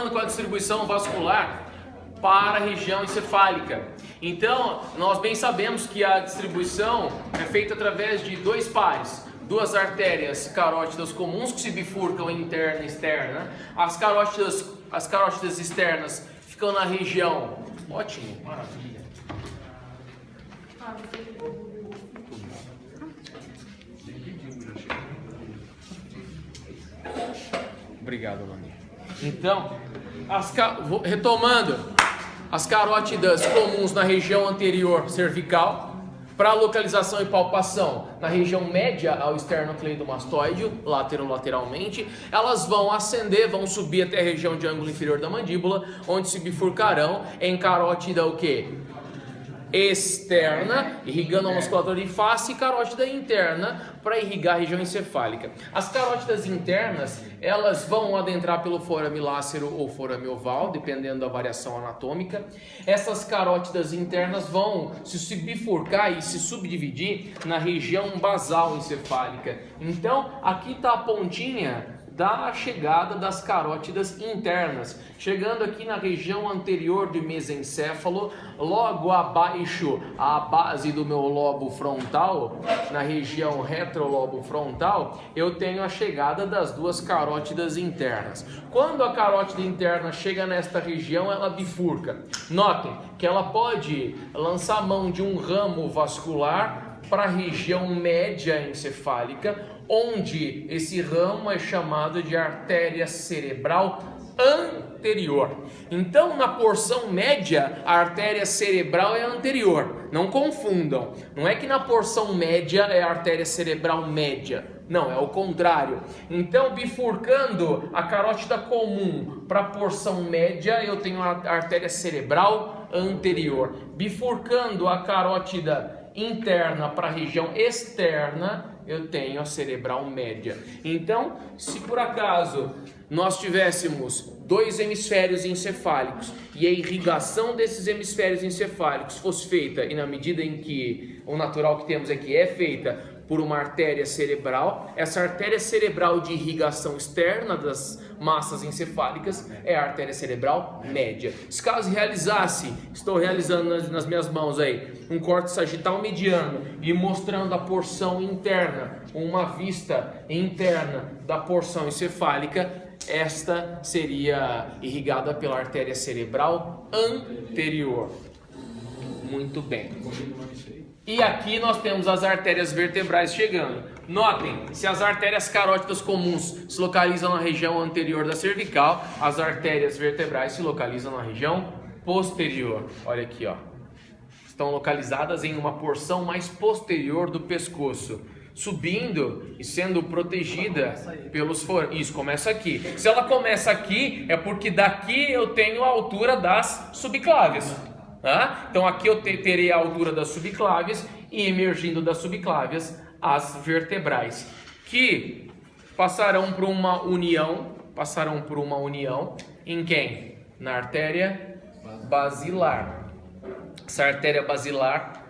Continuando com a distribuição vascular para a região encefálica. Então, nós bem sabemos que a distribuição é feita através de dois pares. Duas artérias carótidas comuns que se bifurcam interna e externa. As carótidas externas ficam na região... Ótimo, maravilha. Obrigado, Lani. Então, retomando, as carótidas comuns na região anterior cervical, para localização e palpação na região média ao esternocleidomastoide, lateralmente, elas vão ascender, vão subir até a região de ângulo inferior da mandíbula, onde se bifurcarão em carótida o quê? Externa, irrigando a musculatura de face, e carótida interna para irrigar a região encefálica. As carótidas internas, elas vão adentrar pelo forame lácero ou forame oval, dependendo da variação anatômica. Essas carótidas internas vão se bifurcar e se subdividir na região basal encefálica. Então, aqui está a pontinha da chegada das carótidas internas, chegando aqui na região anterior do mesencéfalo, logo abaixo a base do meu lobo frontal, na região retrolobo frontal, eu tenho a chegada das duas carótidas internas. Quando a carótida interna chega nesta região, ela bifurca. Notem que ela pode lançar mão de um ramo vascular para a região média encefálica, onde esse ramo é chamado de artéria cerebral anterior. Então, na porção média, a artéria cerebral é anterior. Não confundam. Não é que na porção média é a artéria cerebral média. Não, é o contrário. Então, bifurcando a carótida comum para a porção média, eu tenho a artéria cerebral anterior. Bifurcando a carótida interna para a região externa, eu tenho a cerebral média. Então, se por acaso nós tivéssemos dois hemisférios encefálicos e a irrigação desses hemisférios encefálicos fosse feita, e na medida em que o natural que temos aqui é feita por uma artéria cerebral, essa artéria cerebral de irrigação externa das massas encefálicas é a artéria cerebral média. Se caso realizasse, estou realizando nas minhas mãos aí, um corte sagital mediano e mostrando a porção interna, uma vista interna da porção encefálica, esta seria irrigada pela artéria cerebral anterior. Muito bem. E aqui nós temos as artérias vertebrais chegando. Notem, se as artérias carótidas comuns se localizam na região anterior da cervical, as artérias vertebrais se localizam na região posterior. Olha aqui, ó. Estão localizadas em uma porção mais posterior do pescoço, subindo e sendo protegida pelos forames. Isso, começa aqui. Se ela começa aqui, é porque daqui eu tenho a altura das subclávias. Tá? Então aqui eu terei a altura das subclávias e emergindo das subclávias as vertebrais, que passarão por uma união, em quem? Na artéria basilar. Essa artéria basilar,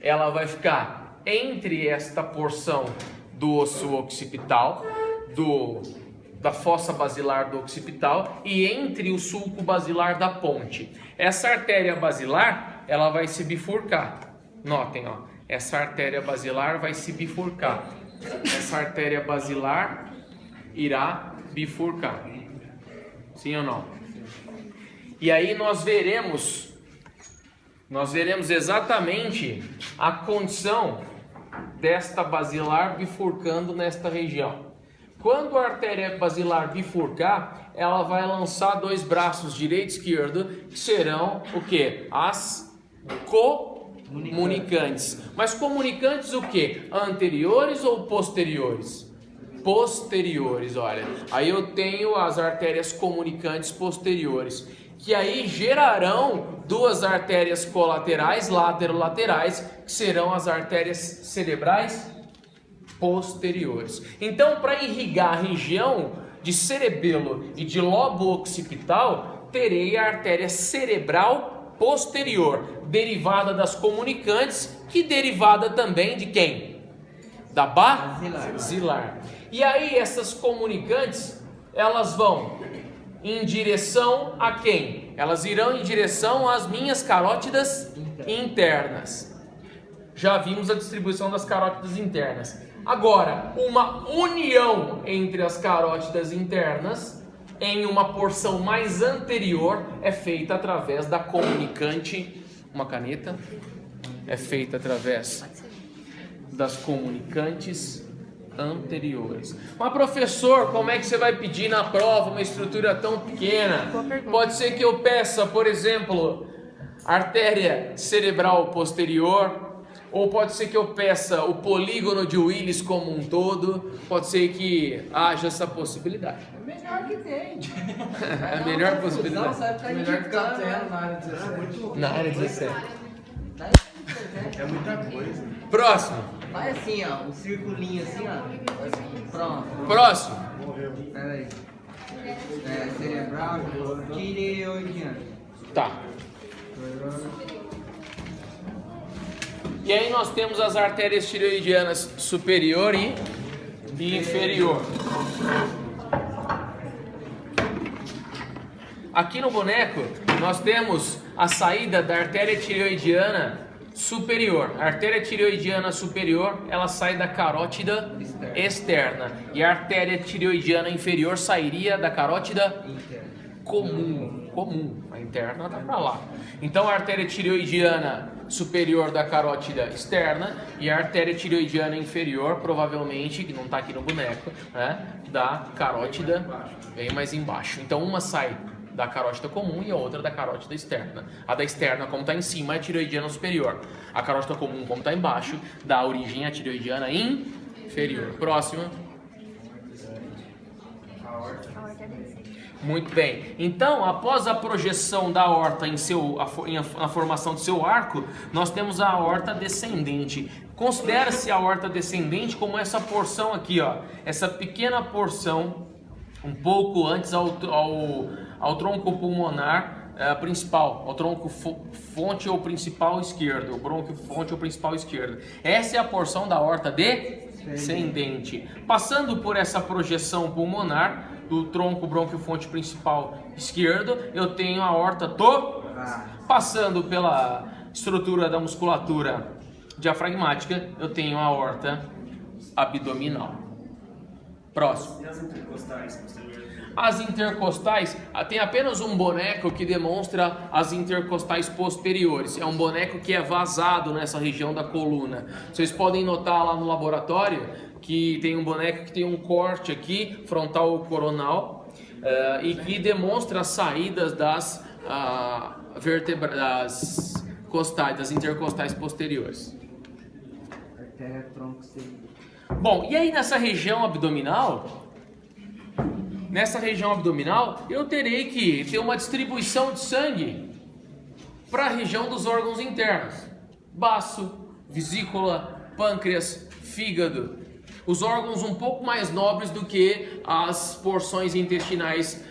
ela vai ficar entre esta porção do osso occipital, da fossa basilar do occipital, e entre o sulco basilar da ponte. Essa artéria basilar, ela vai se bifurcar. Notem, ó, essa artéria basilar vai se bifurcar. Essa artéria basilar irá bifurcar. Sim ou não? E aí nós veremos exatamente a condição desta basilar bifurcando nesta região. Quando a artéria basilar bifurcar, ela vai lançar dois braços direito e esquerdo, que serão o quê? As comunicantes. Mas comunicantes o quê? Anteriores ou posteriores? Posteriores, olha. Aí eu tenho as artérias comunicantes posteriores, que aí gerarão duas artérias colaterais, laterolaterais, que serão as artérias cerebrais posteriores. Então, para irrigar a região de cerebelo e de lobo occipital, terei a artéria cerebral posterior, derivada das comunicantes, que derivada também de quem? Da basilar. E aí essas comunicantes, elas vão em direção a quem? Elas irão em direção às minhas carótidas internas. Já vimos a distribuição das carótidas internas. Agora, uma união entre as carótidas internas em uma porção mais anterior é feita através da comunicante. Uma caneta é feita através das comunicantes anteriores. Mas professor, como é que você vai pedir na prova uma estrutura tão pequena? Pode ser que eu peça, por exemplo, artéria cerebral posterior, ou pode ser que eu peça o polígono de Willis como um todo. Pode ser que haja essa possibilidade. É melhor que tem. É a melhor possibilidade. Não, vai ficar Melhor ficar indicando, zero na área 17. Na área 17. É muita coisa. Próximo. Vai assim, ó, um circulinho assim, ó. Pronto. Próximo. Pera aí. Cerebral, tireoidiano. Tá. E aí nós temos as artérias tireoidianas superior e inferior. Aqui no boneco nós temos a saída da artéria tireoidiana superior. A artéria tireoidiana superior, ela sai da carótida externa. E a artéria tireoidiana inferior sairia da carótida comum. A interna tá para lá. Então a artéria tireoidiana superior da carótida externa e a artéria tireoidiana inferior, provavelmente, que não está aqui no boneco, né, da carótida bem mais embaixo. Então uma sai da carótida comum e a outra da carótida externa. A da externa, como está em cima, é a tireoidiana superior. A carótida comum, como está embaixo, dá origem à tireoidiana inferior. Próxima. Muito bem. Então, após a projeção da aorta na formação do seu arco, nós temos a aorta descendente. Considera-se a aorta descendente como essa porção aqui, ó, essa pequena porção, um pouco antes ao tronco pulmonar principal, ao tronco fonte ou principal esquerdo, o brônquio fonte ou principal esquerdo. Essa é a porção da aorta descendente. Passando por essa projeção pulmonar do tronco brônquio fonte principal esquerdo, eu tenho a aorta passando pela estrutura da musculatura diafragmática, eu tenho a aorta abdominal. Próximo. E as intercostais posteriores? As intercostais, tem apenas um boneco que demonstra as intercostais posteriores. É um boneco que é vazado nessa região da coluna. Vocês podem notar lá no laboratório que tem um boneco que tem um corte aqui, frontal coronal, e que demonstra as saídas das das costais, das intercostais posteriores. Artéria tronco cerebral. Bom, e aí nessa região abdominal, eu terei que ter uma distribuição de sangue para a região dos órgãos internos. Baço, vesícula, pâncreas, fígado. Os órgãos um pouco mais nobres do que as porções intestinais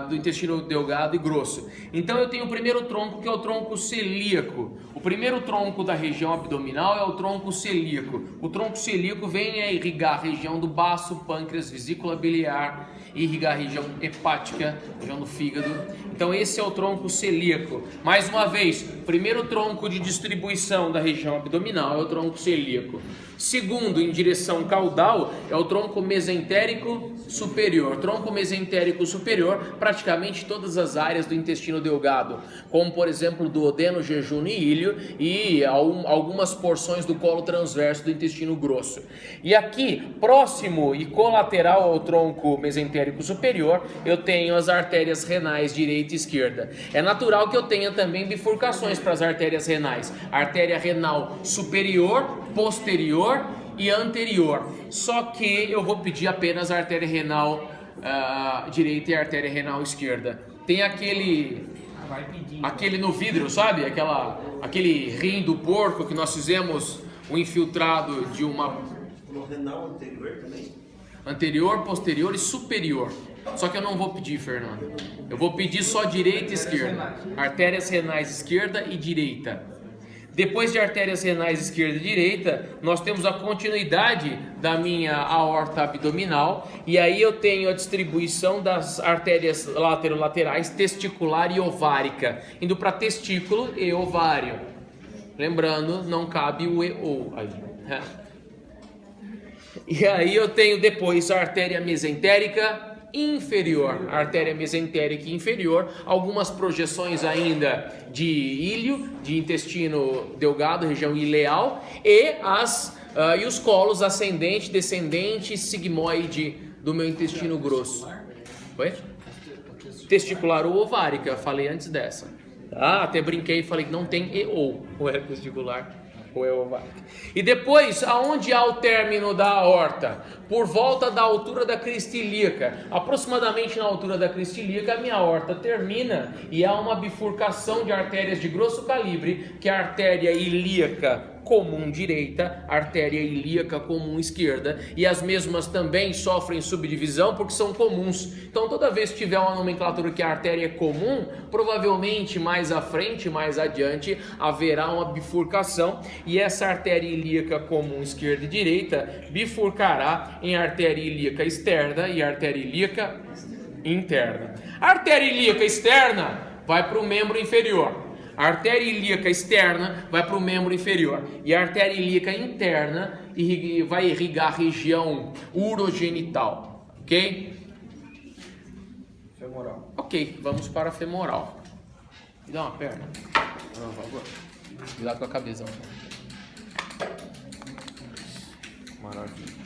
do intestino delgado e grosso. Então eu tenho o primeiro tronco, que é o tronco celíaco. O primeiro tronco da região abdominal é o tronco celíaco. O tronco celíaco vem a irrigar a região do baço, pâncreas, vesícula biliar, irrigar a região hepática, região do fígado. Então esse é o tronco celíaco. Mais uma vez, o primeiro tronco de distribuição da região abdominal é o tronco celíaco. Segundo, em direção caudal, é o tronco mesentérico superior. Tronco mesentérico superior, praticamente todas as áreas do intestino delgado, como por exemplo duodeno, jejum e ilho, e algumas porções do colo transverso do intestino grosso. E aqui, próximo e colateral ao tronco mesentérico superior, eu tenho as artérias renais direita e esquerda. É natural que eu tenha também bifurcações para as artérias renais. Artéria renal superior, posterior e anterior. Só que eu vou pedir apenas a artéria renal direita e a artéria renal esquerda. Tem aquele no vidro, sabe? Aquele rim do porco que nós fizemos o infiltrado de uma... No renal anterior também? Anterior, posterior e superior. Só que eu não vou pedir, Fernando. Eu vou pedir só direita e esquerda. Artérias renais esquerda e direita. Depois de artérias renais esquerda e direita, nós temos a continuidade da minha aorta abdominal, e aí eu tenho a distribuição das artérias laterais, testicular e ovárica, indo para testículo e ovário. Lembrando, não cabe o EO aí. E aí eu tenho depois a artéria mesentérica inferior, artéria mesentérica inferior, algumas projeções ainda de íleo, de intestino delgado, região ileal, e os colos ascendente, descendente, sigmoide do meu intestino grosso. Oi? Testicular ou ovárica, falei antes dessa. Até brinquei e falei que não tem ou é testicular ou é ovárica. E depois, aonde há o término da aorta? Por volta da altura da crista ilíaca. Aproximadamente na altura da crista ilíaca, a minha aorta termina e há uma bifurcação de artérias de grosso calibre, que é a artéria ilíaca comum direita, artéria ilíaca comum esquerda, e as mesmas também sofrem subdivisão porque são comuns. Então toda vez que tiver uma nomenclatura que a artéria é comum, provavelmente mais à frente, mais adiante, haverá uma bifurcação, e essa artéria ilíaca comum esquerda e direita bifurcará em artéria ilíaca externa e artéria ilíaca interna. A artéria ilíaca externa vai para o membro inferior. A artéria ilíaca externa vai para o membro inferior, e a artéria ilíaca interna vai irrigar a região urogenital, ok? Femoral. Ok, vamos para a femoral. Me dá uma perna, por favor. Cuidado com a cabeça. Maravilha.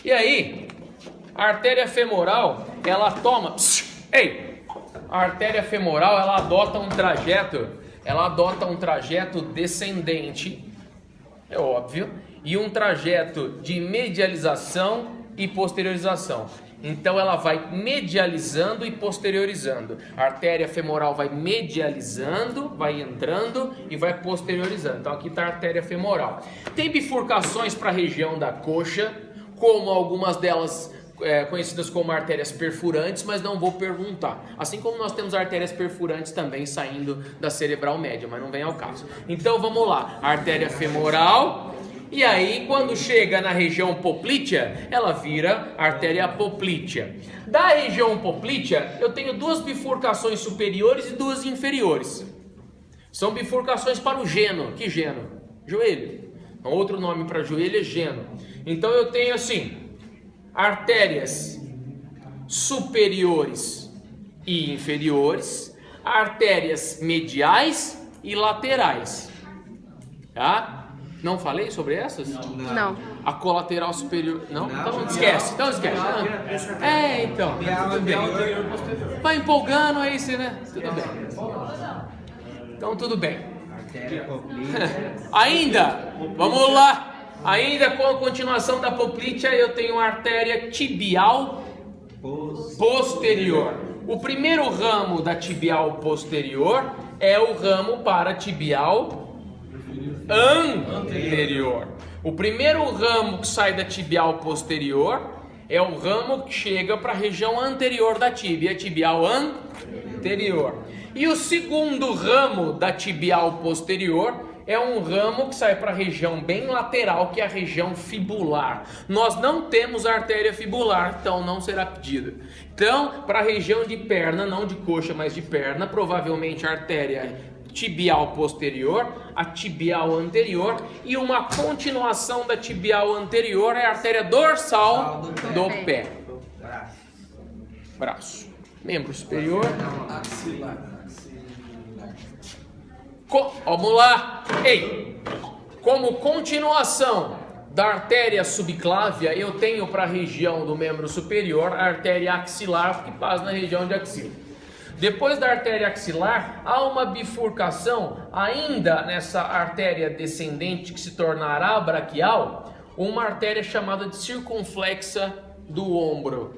E aí, a artéria femoral, ela toma... Ei! A artéria femoral, ela adota um trajeto descendente, é óbvio, e um trajeto de medialização e posteriorização. Então ela vai medializando e posteriorizando. A artéria femoral vai medializando, vai entrando e vai posteriorizando. Então aqui está a artéria femoral. Tem bifurcações para a região da coxa, como algumas delas conhecidas como artérias perfurantes, mas não vou perguntar. Assim como nós temos artérias perfurantes também saindo da cerebral média, mas não vem ao caso. Então vamos lá, artéria femoral, e aí quando chega na região poplítea, ela vira artéria poplítea. Da região poplítea, eu tenho duas bifurcações superiores e duas inferiores. São bifurcações para o geno. Que geno? Joelho. Outro nome para joelho é geno. Então eu tenho assim... artérias superiores e inferiores, artérias mediais e laterais. Tá? Não falei sobre essas? Não. A colateral superior... Não? Então esquece. Então esquece. Então. Tudo bem. Vai empolgando aí, você, né? Tudo bem. Então tudo bem. Ainda, vamos lá. Ainda com a continuação da poplítea, eu tenho a artéria tibial posterior. O primeiro ramo da tibial posterior é o ramo para tibial anterior. O primeiro ramo que sai da tibial posterior é o ramo que chega para a região anterior da tíbia, tibial anterior. E o segundo ramo da tibial posterior é um ramo que sai para a região bem lateral, que é a região fibular. Nós não temos artéria fibular, então não será pedida. Então, para a região de perna, não de coxa, mas de perna, provavelmente a artéria tibial posterior, a tibial anterior, e uma continuação da tibial anterior é a artéria dorsal do pé. Braço. Membro superior. Vamos lá. Ei, como continuação da artéria subclávia, eu tenho para a região do membro superior a artéria axilar, que passa na região de axila. Depois da artéria axilar, há uma bifurcação ainda nessa artéria descendente que se tornará braquial, uma artéria chamada de circunflexa do ombro.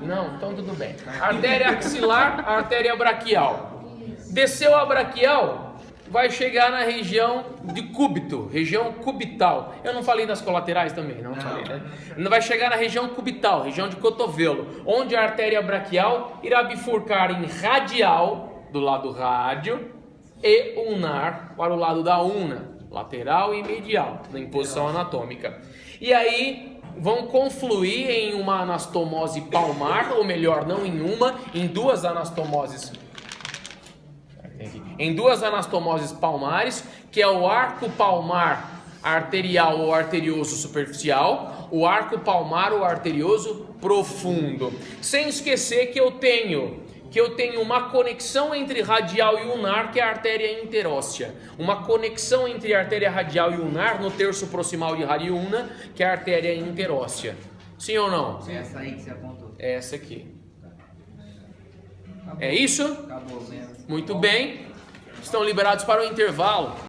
Não, então tudo bem. Artéria axilar, artéria braquial. Desceu a braquial, vai chegar na região de cúbito, região cubital. Eu não falei das colaterais também, não falei, né? Vai chegar na região cubital, região de cotovelo, onde a artéria braquial irá bifurcar em radial, do lado rádio, e ulnar para o lado da ulna, lateral e medial, em posição anatômica. E aí vão confluir em uma anastomose palmar, ou melhor, não em uma, em duas anastomoses. Em duas anastomoses palmares, que é o arco palmar arterial ou arterioso superficial, o arco palmar ou arterioso profundo. Sem esquecer que eu tenho uma conexão entre radial e ulnar, que é a artéria interóssea. Uma conexão entre a artéria radial e ulnar no terço proximal de radiuna, que é a artéria interóssea. Sim ou não? Essa aí que você apontou. É essa aqui. É isso? Acabou mesmo. Muito bem. Estão liberados para o intervalo.